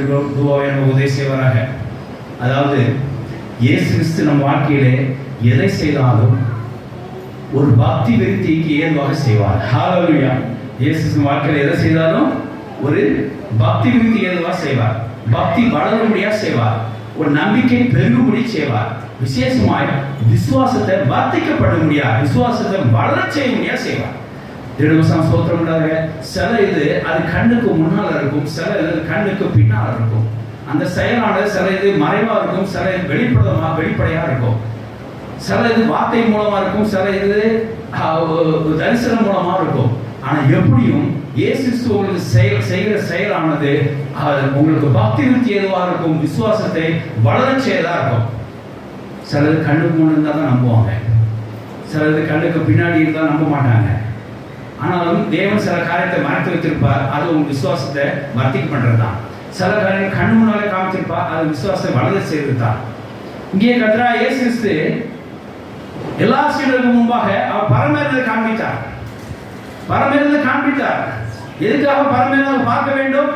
உதவி செய்வாராக. அதாவது இயேசு கிறிஸ்து நம் வாழ்க்கையிலே எதை செய்தாலும் ஒரு பக்தி விருத்திக்கு ஏதுவாக செய்வார். ஹல்லேலூயா. இயேசு கிறிஸ்து வாழ்க்கையில எதை செய்தாலும் ஒரு பக்தி விருத்தி ஏதுவாக செய்வார். பக்தி வளரும்படியா செய்வார். ஒரு நம்பிக்கை பெருகும்படி செய்வார். விசேஷமாய் விசுவாசத்தை வர்த்திக்கப்பட முடியாது, விசுவாசத்தை வளர செய்ய முடியாது செய்வார். திருவசனம் ஸ்தோத்திரம் உண்டாக. சில இது அது கண்ணுக்கு முன்னால் இருக்கும், சில இது கண்ணுக்கு பின்னால் இருக்கும். அந்த செயலானது சில இது மறைவா இருக்கும், சில இது வெளிப்படையா இருக்கும். சில இது வார்த்தை மூலமா இருக்கும், சில இது தரிசனம் மூலமா இருக்கும். ஆனா எப்படியும் இயேசு உங்களுக்கு செய்கிற செயலானது உங்களுக்கு பக்தி விருத்தி ஏதுவா இருக்கும், விசுவாசத்தை வளர செய்யதா இருக்கும். சிலது கண்ணுக்கு முன்னாடி இருந்தால் தான் நம்புவாங்க, சிலது கண்ணுக்கு பின்னாடி இருந்தால் நம்ப மாட்டாங்க. ஆனாலும் தேவன் சில காரியத்தை மறைத்து வைத்திருப்பார், அது உங்க விசுவாசத்தை வர்த்திக்க பண்றதுதான். சில காரியங்கள் கண்ணு முன்னாலே காமிச்சிருப்பார், அது விசுவாசத்தை வளர செய்வது தான். இங்கே கர்த்தராகிய இயேசு கிறிஸ்து எல்லா சீடர்களுக்கு முன்பாக அவர் பரமேறதை காண்பித்தார். பரமேறதை காண்பித்தார். எதுக்காக பரமேறதை பார்க்க வேண்டும்?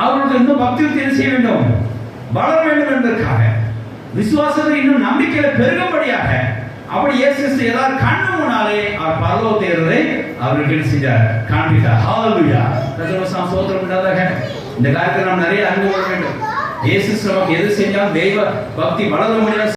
அவர்களுக்கு இன்னும் பக்தி விருத்தி செய்ய வேண்டும், வளர வேண்டும் என்பதற்காக, விசுவாசத்தை இன்னும் நம்பிக்கையில பெருகும்படியாக. அப்படி இயேசு கிறிஸ்து ஏதாவது கண்ணு முன்னாலே அவர் பரலோகத்தை ஏறுவதை அவருக்கு என்ன செஞ்சார்? காண்பித்தார். ஹல்லேலூயா. கர்த்தருடைய ஸ்தோத்திரம் உண்டாதாக. இந்த காரியத்தை நாம் நிறைய அறிந்து கொள்ள வேண்டும். இயேசு கிறிஸ்து எது செஞ்சாலும் தெய்வ பக்தி வளர முடியாது.